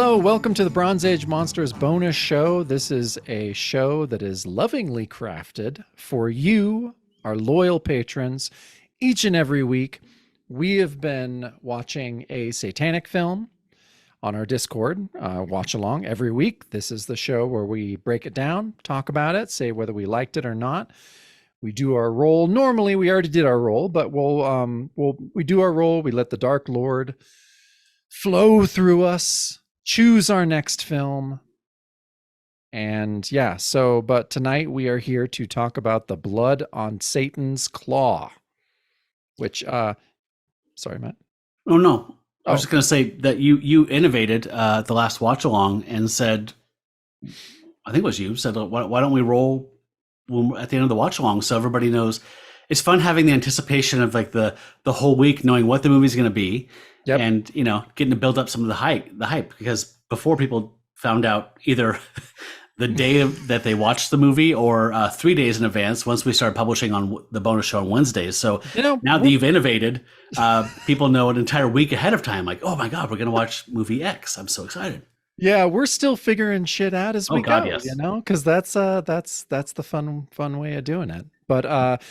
Hello, welcome to the Bronze Age Monsters bonus show. This is a show that is lovingly crafted for you, our loyal patrons. Each and every week, we have been watching a satanic film on our Discord. Watch along every week. This is the show where we break it down, talk about it, say whether we liked it or not. We do our roll. Normally, we already did our roll, but we do our roll. We let the Dark Lord flow through us, choose our next film. And yeah, but tonight we are here to talk about The Blood on Satan's Claw, which, sorry, Matt. Oh, no. I was just going to say that you innovated the last watch along and said, I think it was you, said, why don't we roll at the end of the watch along so everybody knows. It's fun having the anticipation of like the whole week, knowing what the movie's going to be. Yep. And, getting to build up some of the hype, because before people found out either the day that they watched the movie or 3 days in advance once we started publishing on the bonus show on Wednesdays. So now that you've innovated, people know an entire week ahead of time, like, oh my God, we're going to watch movie X. I'm so excited. Yeah, we're still figuring shit out as we go, yes. Because that's the fun way of doing it. But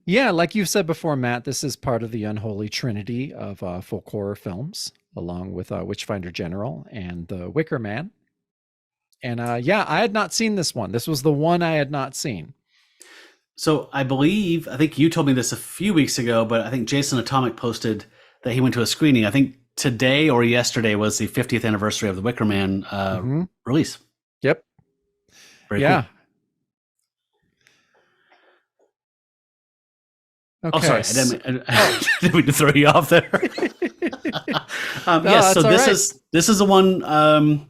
yeah, like you said before, Matt, this is part of the unholy trinity of folk horror films, along with Witchfinder General and the Wicker Man. And yeah, I had not seen this one. This was the one I had not seen. So I think you told me this a few weeks ago, but I think Jason Atomic posted that he went to a screening. I think today or yesterday was the 50th anniversary of the Wicker Man release. Yep. Very cool. Okay. Oh, sorry. I didn't mean to throw you off there. Yes. So this is the one.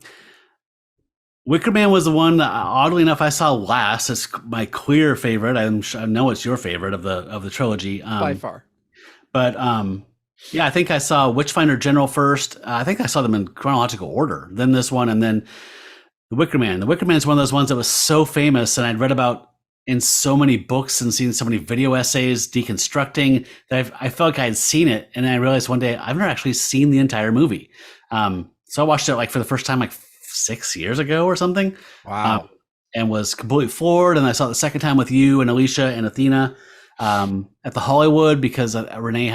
Wicker Man was the one that, oddly enough, I saw last. It's my clear favorite. I know it's your favorite of the trilogy by far. But yeah, I think I saw Witchfinder General first. I think I saw them in chronological order. Then this one, and then the Wicker Man. The Wicker Man is one of those ones that was so famous, and I'd read about in so many books and seen so many video essays deconstructing that I felt like I had seen it. And then I realized one day I've never actually seen the entire movie. So I watched it like for the first time, like 6 years ago or something. Wow. And was completely floored. And I saw it the second time with you and Alicia and Athena at the Hollywood, because Renee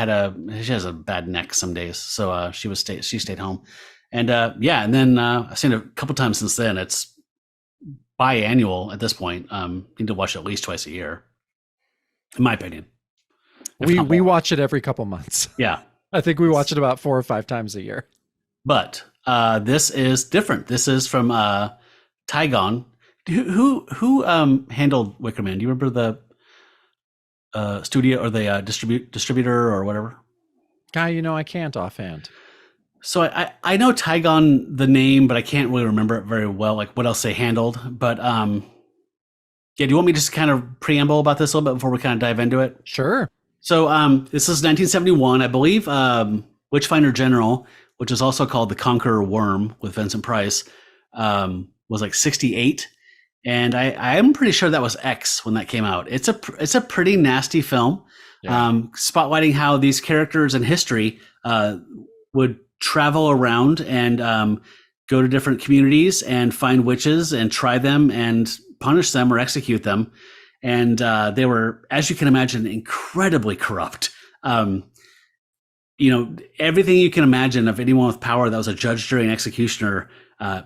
she has a bad neck some days. So she stayed home. And yeah. And then I've seen it a couple times since then. It's biannual at this point. Need to watch it at least twice a year, in my opinion. We watch it every couple months. Yeah. I think we watch it about 4 or 5 times a year. But this is different. This is from Tygon. Who handled Wicker Man? Do you remember the studio or the distributor or whatever? Guy, I can't offhand. So I know Tygon, the name, but I can't really remember it very well, like what else they handled. But yeah, do you want me to just kind of preamble about this a little bit before we kind of dive into it? Sure. So this is 1971, I believe. Witchfinder General, which is also called The Conqueror Worm with Vincent Price, was like 68. And I am pretty sure that was X when that came out. It's a pretty nasty film, spotlighting how these characters in history would travel around and go to different communities and find witches and try them and punish them or execute them. And they were, as you can imagine, incredibly corrupt. Everything you can imagine of anyone with power that was a judge, jury, and executioner. A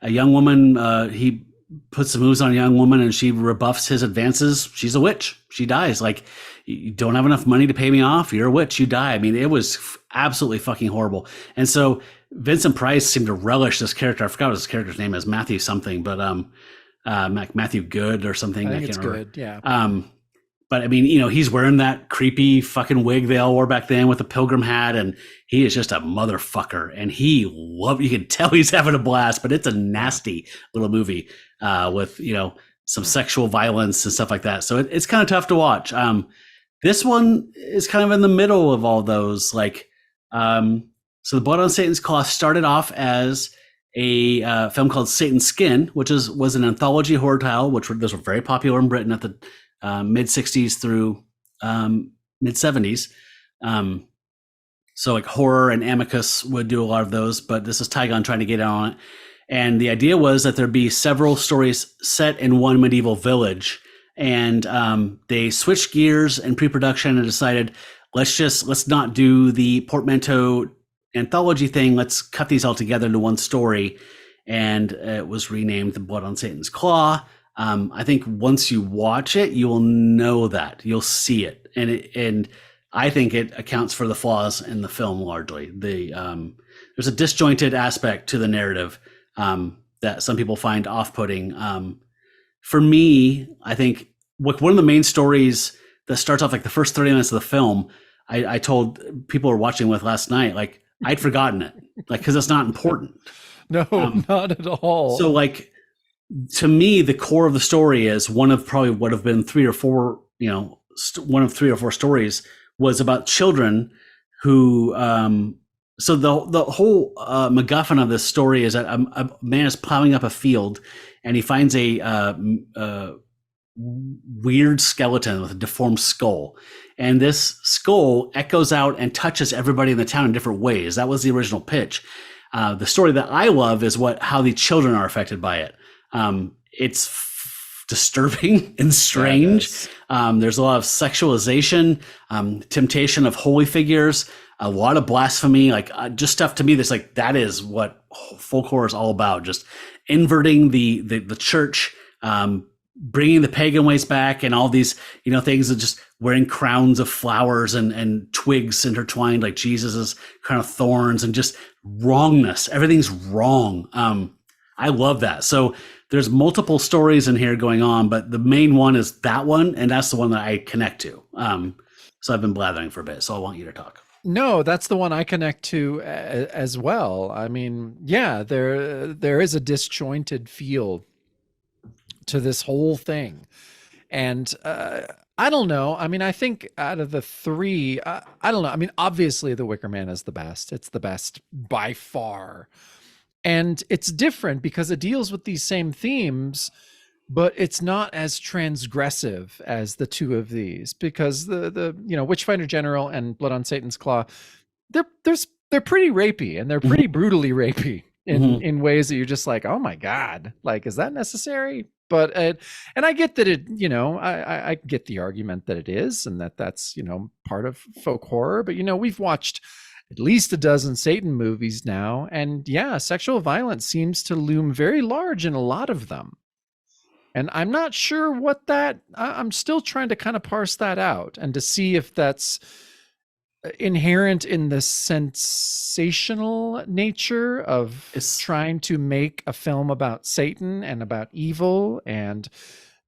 young woman, he puts some moves on a young woman and she rebuffs his advances. She's a witch. She dies. Like, you don't have enough money to pay me off. You're a witch. You die. I mean, it was absolutely fucking horrible. And so Vincent Price seemed to relish this character. I forgot what his character's name is, Matthew something, but Matthew Good or something. I think it's Good. Yeah. But I mean, he's wearing that creepy fucking wig they all wore back then with a pilgrim hat, and he is just a motherfucker. And you can tell he's having a blast, but it's a nasty little movie with, some sexual violence and stuff like that. So it's kind of tough to watch. This one is kind of in the middle of all those. Like, so The Blood on Satan's Claw started off as a film called Satan's Skin, which was an anthology horror title, those were very popular in Britain at the mid 60s through mid 70s. So like horror and Amicus would do a lot of those, but this is Tygon trying to get on it. And the idea was that there'd be several stories set in one medieval village. And they switched gears in pre-production and decided, let's not do the portmanteau anthology thing. Let's cut these all together into one story. And it was renamed The Blood on Satan's Claw. I think once you watch it, you will know that. You'll see it. And I think it accounts for the flaws in the film largely. There's a disjointed aspect to the narrative that some people find off-putting. For me, I think one of the main stories that starts off like the first 30 minutes of the film, I told people were watching with last night, like I'd forgotten it, like because it's not important. No, not at all. So like to me, the core of the story is one of probably would have been three or four stories was about children who so the whole MacGuffin of this story is that a man is plowing up a field and he finds a weird skeleton with a deformed skull, and this skull echoes out and touches everybody in the town in different ways. That was the original pitch. The story that I love is how the children are affected by it. It's disturbing and strange. There's a lot of sexualization, temptation of holy figures, a lot of blasphemy, like just stuff to me that's like, that is what folk horror is all about. Just inverting the church, bringing the pagan ways back, and all these, things of just wearing crowns of flowers and twigs intertwined like Jesus's kind of thorns, and just wrongness. Everything's wrong. I love that. So there's multiple stories in here going on, but the main one is that one, and that's the one that I connect to. So I've been blathering for a bit, so I want you to talk. No, that's the one I connect to as well. I mean, yeah, there is a disjointed feel to this whole thing. And I don't know. I mean, I think out of the three, I don't know. I mean, obviously The Wicker Man is the best. It's the best by far. And it's different because it deals with these same themes, but it's not as transgressive as the two of these, because the Witchfinder General and Blood on Satan's Claw, they're pretty rapey, and they're pretty brutally rapey in ways that you're just like, oh my God, like, is that necessary? But and I get that it, I get the argument that it is, and that's part of folk horror. But we've watched at least a dozen Satan movies now, and yeah, sexual violence seems to loom very large in a lot of them. And I'm not sure what I'm still trying to kind of parse that out and to see if that's inherent in the sensational nature of trying to make a film about Satan and about evil and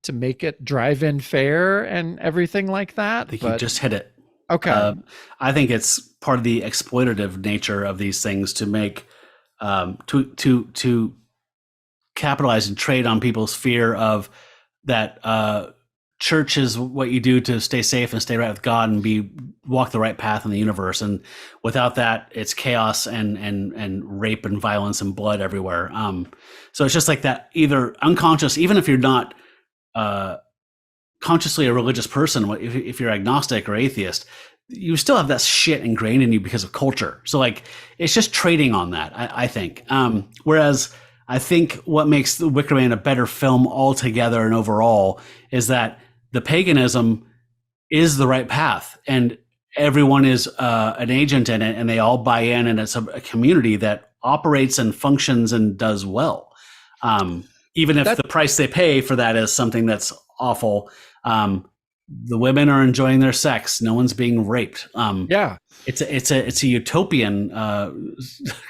to make it drive-in fair and everything like that. I think you just hit it. Okay. I think it's part of the exploitative nature of these things to make to capitalize and trade on people's fear of that church is what you do to stay safe and stay right with God and walk the right path in the universe. And without that, it's chaos and rape and violence and blood everywhere. So it's just like that, either unconscious, even if you're not consciously a religious person, if you're agnostic or atheist, you still have that shit ingrained in you because of culture. So like, it's just trading on that, I think. Whereas I think what makes The Wicker Man a better film altogether and overall is that the paganism is the right path, and everyone is an agent in it, and they all buy in, and it's a community that operates and functions and does well. Even if the price they pay for that is something that's awful. The women are enjoying their sex. No one's being raped. Yeah, it's a utopian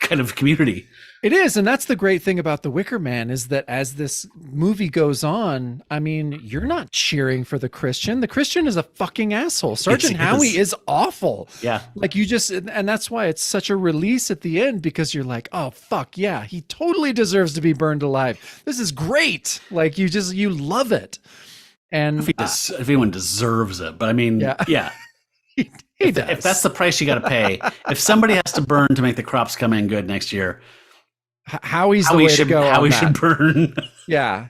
kind of community. It is, and that's the great thing about The Wicker Man, is that as this movie goes on, I mean, you're not cheering for the Christian. The Christian is a fucking asshole. Sergeant Howie is awful. Yeah. Like and that's why it's such a release at the end, because you're like, oh, fuck, yeah, he totally deserves to be burned alive. This is great. Like, you love it. And if anyone deserves it, but I mean, yeah. He does. If that's the price you got to pay, if somebody has to burn to make the crops come in good next year, Howie's the way to go. Howie should burn. Yeah.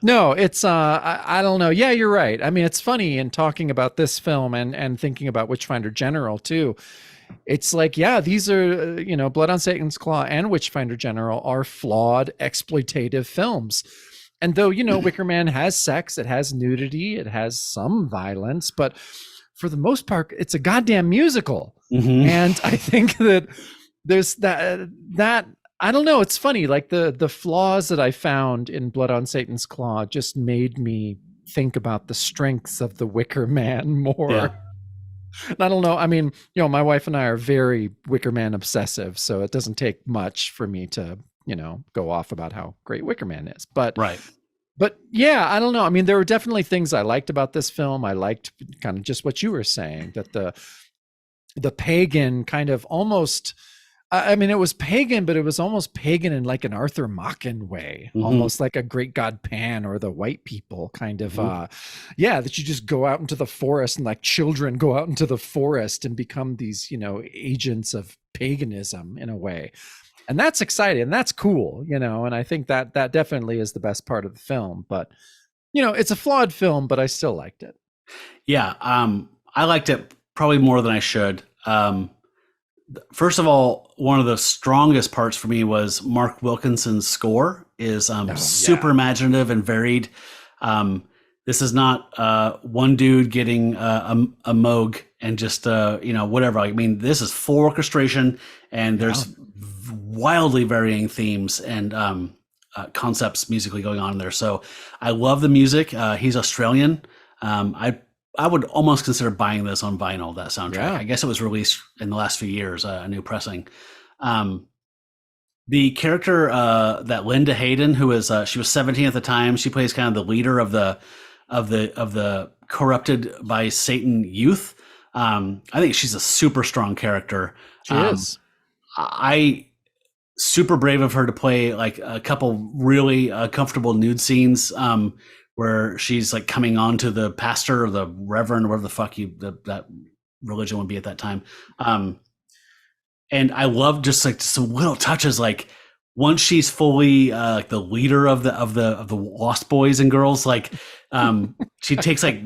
No, it's I don't know. Yeah, you're right. I mean, it's funny in talking about this film and thinking about Witchfinder General too, it's like, yeah, these are, Blood on Satan's Claw and Witchfinder General are flawed exploitative films. And though, Wicker Man has sex, it has nudity, it has some violence, but for the most part, it's a goddamn musical. Mm-hmm. And I think that there's that I don't know, it's funny, like the flaws that I found in Blood on Satan's Claw just made me think about the strengths of the Wicker Man more. Yeah. I don't know. I mean, my wife and I are very Wicker Man obsessive, so it doesn't take much for me to, go off about how great Wicker Man is. But Right. But yeah, I don't know. I mean, there were definitely things I liked about this film. I liked kind of just what you were saying, that the pagan kind of almost, I mean, it was pagan, but it was almost pagan in like an Arthur Machen way, almost like a great god Pan or the white people kind of, that you just go out into the forest and like children go out into the forest and become these, agents of paganism in a way. And that's exciting and that's cool, and I think that definitely is the best part of the film. But, it's a flawed film, but I still liked it. Yeah. I liked it probably more than I should. First of all, one of the strongest parts for me was Mark Wilkinson's score is super imaginative and varied. This is not one dude getting a moog and just whatever. I mean, this is full orchestration, and there's wildly varying themes and concepts musically going on there. So I love the music. He's Australian. I would almost consider buying this on vinyl, that soundtrack. Yeah. I guess it was released in the last few years, a new pressing. The character that Linda Hayden, who is she was 17 at the time, she plays kind of the leader of the corrupted by Satan youth. I think she's a super strong character. She is. I super brave of her to play like a couple really comfortable nude scenes. Where she's like coming on to the pastor or the reverend, or whatever the fuck that religion would be at that time. And I love just like some little touches, like once she's fully like the leader of the Lost Boys and Girls, like she takes like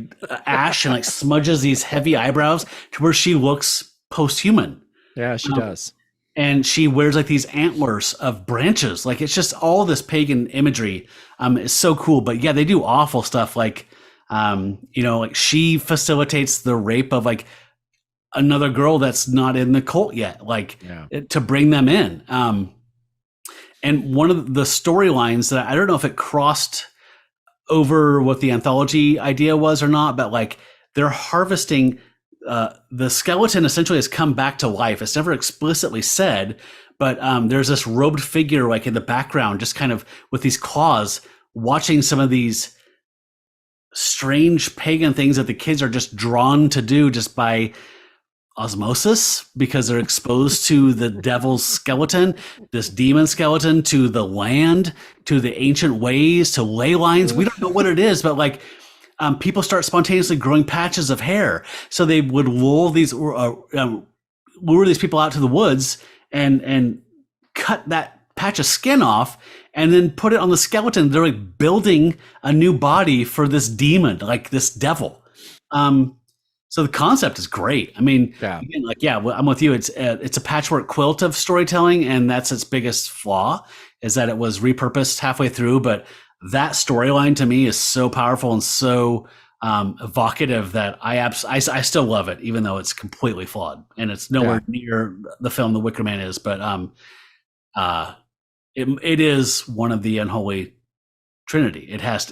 ash and like smudges these heavy eyebrows to where she looks post-human. Yeah, she does. And she wears like these antlers of branches. Like it's just all this pagan imagery. It's so cool. But yeah, they do awful stuff. Like, like she facilitates the rape of like another girl that's not in the cult yet, like to bring them in. And one of the storylines that I don't know if it crossed over what the anthology idea was or not, but like they're harvesting the skeleton essentially has come back to life. It's never explicitly said, but there's this robed figure like in the background, just kind of with these claws, watching some of these strange pagan things that the kids are just drawn to do just by osmosis, because they're exposed to the devil's skeleton, this demon skeleton, to the land, to the ancient ways, to ley lines. We don't know what it is, but like, people start spontaneously growing patches of hair. So they would lure these people out to the woods and cut that patch of skin off and then put it on the skeleton. They're like building a new body for this demon, like this devil. So the concept is great. I mean, again, like, I'm with you. It's a patchwork quilt of storytelling, and that's its biggest flaw, is that it was repurposed halfway through, but that storyline to me is so powerful and so evocative that I still love it, even though it's completely flawed and it's nowhere near the film The Wicker Man is. But it is one of the unholy trinity. It needs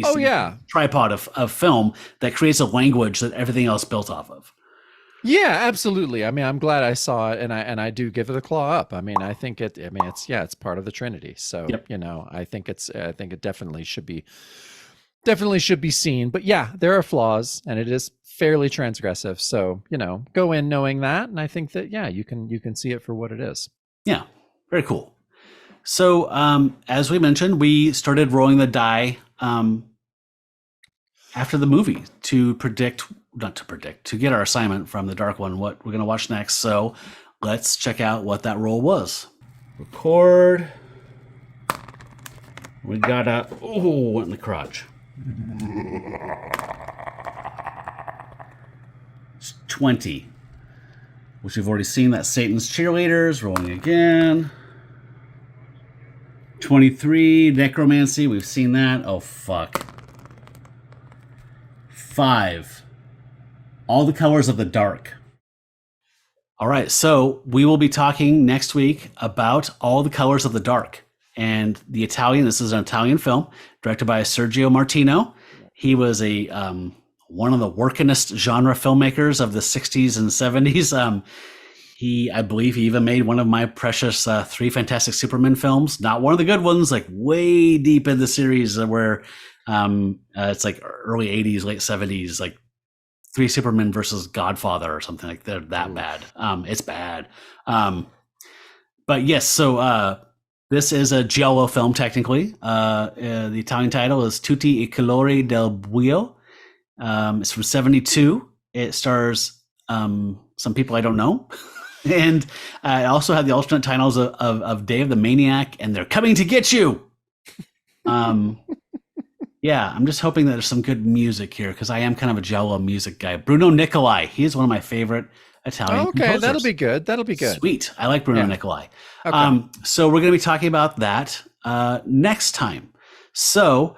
to be a tripod of film that creates a language that everything else built off of. Yeah, absolutely. I mean, I'm glad I saw it, and I do give it a claw up. I mean, I think it's part of the Trinity. So, I think it definitely should be seen. But yeah, there are flaws, and it is fairly transgressive. So, go in knowing that, and I think that you can see it for what it is. Yeah, very cool. So, as we mentioned, we started rolling the die after the movie to get our assignment from the Dark One, what we're going to watch next. So let's check out what that roll was. Record. We got went in the crotch. It's 20. which we've already seen. That's Satan's Cheerleaders. Rolling again. 23, Necromancy. We've seen that. Oh, fuck. 5, All the Colors of the Dark. All right, so we will be talking next week about All the Colors of the Dark. And the Italian, this is an Italian film directed by Sergio Martino. He was a one of the workingest genre filmmakers of the 60s and 70s. I believe he even made one of my precious 3 Fantastic Superman films. Not one of the good ones, like way deep in the series where it's like early 80s, late 70s, like 3 Supermen versus Godfather or something like that. That bad. It's bad. But yes, so this is a giallo film technically. The Italian title is Tutti I colori del buio. It's from 72. It stars some people I don't know. And I also have the alternate titles of Day of the Maniac and They're Coming to Get You. Yeah, I'm just hoping that there's some good music here because I am kind of a giallo music guy. Bruno Nicolai, he is one of my favorite Italian composers. That'll be good. That'll be good. Sweet. I like Bruno Nicolai. Okay. So we're going to be talking about that next time. So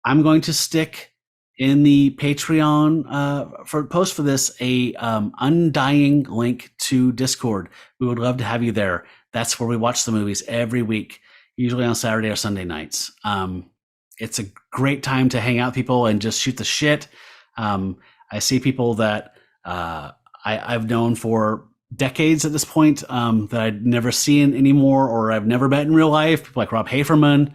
I'm going to stick in the Patreon for post for this a undying link to Discord. We would love to have you there. That's where we watch the movies every week, usually on Saturday or Sunday nights. It's a great time to hang out with people and just shoot the shit. I see people that I've known for decades at this point that I'd never seen anymore or I've never met in real life. People like Rob Haferman.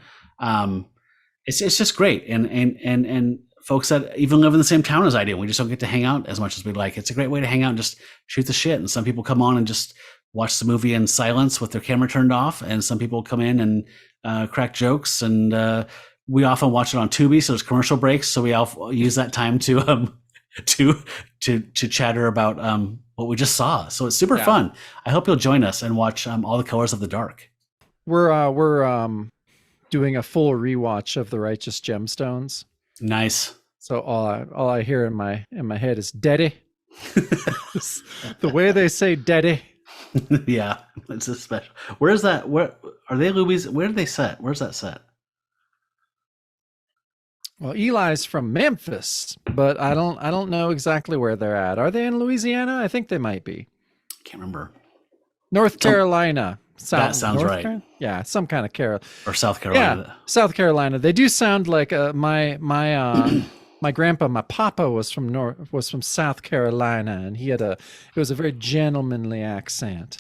It's just great. And folks that even live in the same town as I do. We just don't get to hang out as much as we'd like. It's a great way to hang out and just shoot the shit. And some people come on and just watch the movie in silence with their camera turned off. And some people come in and crack jokes. And we often watch it on Tubi, so there's commercial breaks. So we all use that time to chatter about what we just saw. So it's super fun. I hope you'll join us and watch All the Colors of the Dark. We're doing a full rewatch of The Righteous Gemstones. Nice. So all I hear in my head is "Daddy." The way they say "Daddy." Yeah, it's a special. Where is that? Where are they, Louis? Where did they set? Where's that set? Well, Eli's from Memphis, but I don't know exactly where they're at. Are they in Louisiana? I think they might be. Can't remember. North Carolina. That sounds right. Yeah, some kind of Carol or South Carolina. Yeah, South Carolina. They do sound like my grandpa, my papa was from South Carolina, and it was a very gentlemanly accent.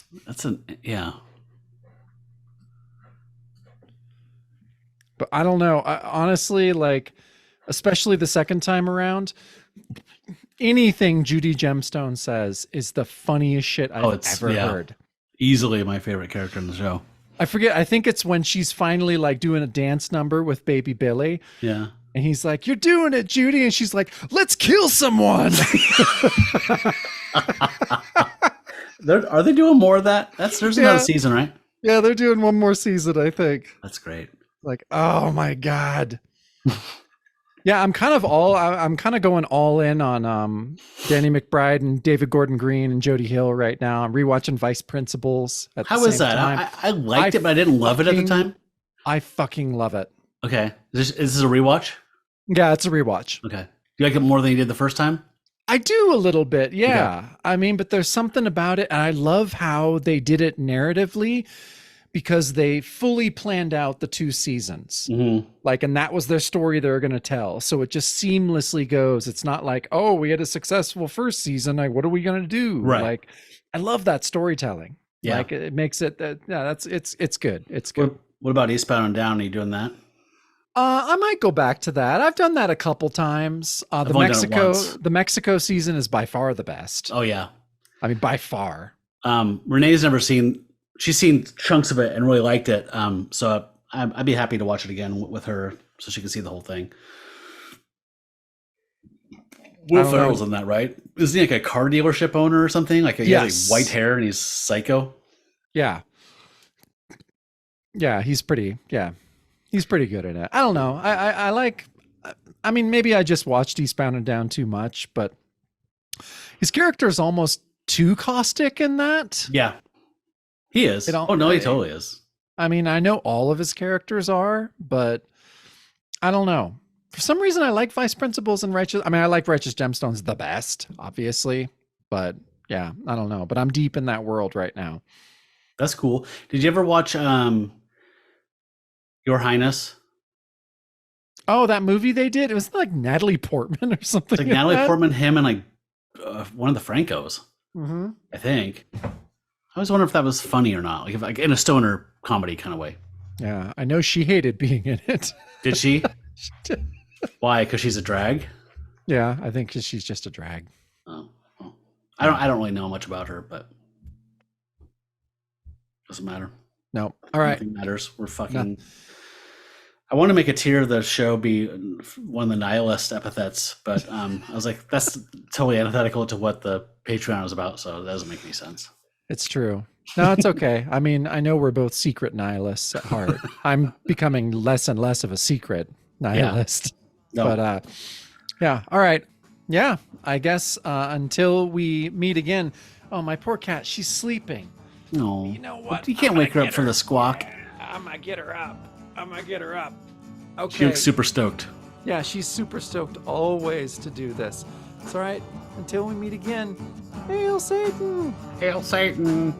But I don't know. Honestly, like, especially the second time around, anything Judy Gemstone says is the funniest shit I've ever heard. Easily my favorite character in the show. I forget. I think it's when she's finally like doing a dance number with Baby Billy. Yeah. And he's like, "You're doing it, Judy." And she's like, "Let's kill someone." Are they doing more of that? There's another season, right? Yeah, they're doing one more season, I think. That's great. Like, oh my God. Yeah, I'm kind of going all in on Danny McBride and David Gordon Green and Jody Hill right now. I'm rewatching Vice Principals at the same time. How is that? I liked it, but I didn't love it at the time. I fucking love it. Okay. Is this a rewatch? Yeah, it's a rewatch. Okay. Do you like it more than you did the first time? I do a little bit, yeah. Okay. I mean, but there's something about it, and I love how they did it narratively, because they fully planned out the 2 seasons. Mm-hmm. Like, and that was their story they were going to tell. So it just seamlessly goes. It's not like, oh, we had a successful first season. Like, what are we going to do? Right. Like, I love that storytelling. Yeah. Like, it makes it, it's good. It's good. What about Eastbound and Down? Are you doing that? I might go back to that. I've done that a couple times. The Mexico season is by far the best. Oh yeah. I mean, by far. Renee's never seen, she's seen chunks of it and really liked it. So I'd be happy to watch it again with her so she can see the whole thing. Will Ferrell's in that, right? Isn't he like a car dealership owner or something? Like he has like white hair and he's psycho. Yeah. Yeah, he's pretty good at it. I don't know. I mean, maybe I just watched Eastbound and Down too much, but his character is almost too caustic in that. Yeah, he is. Oh no, he totally is. I mean, I know all of his characters are, but I don't know. For some reason, I like Vice Principals and Righteous. I mean, I like Righteous Gemstones the best, obviously, but yeah, I don't know. But I'm deep in that world right now. That's cool. Did you ever watch Your Highness? Oh, that movie they did? It was like Natalie Portman or something. It's like Natalie Portman, him, and like one of the Francos. Mm-hmm. I think. I always wonder if that was funny or not, like if like in a stoner comedy kind of way. Yeah, I know she hated being in it. Did she? Why? Because she's a drag. Yeah, I think she's just a drag. Oh, well, I don't really know much about her, but doesn't matter. No. All right. Nothing matters. We're fucking. No. I want to make a tier of the show be one of the nihilist epithets, but I was like, that's totally antithetical to what the Patreon is about, so that doesn't make any sense. It's true. No, it's okay. I mean, I know we're both secret nihilists at heart. I'm becoming less and less of a secret nihilist. Yeah. No. But yeah. All right. Yeah. I guess until we meet again. Oh, my poor cat. She's sleeping. No. You know what? You can't wake her up for the squawk. I'm going to get her up. Okay. She looks super stoked. Yeah, she's super stoked always to do this. It's all right. Until we meet again. Hail Satan! Hail Satan!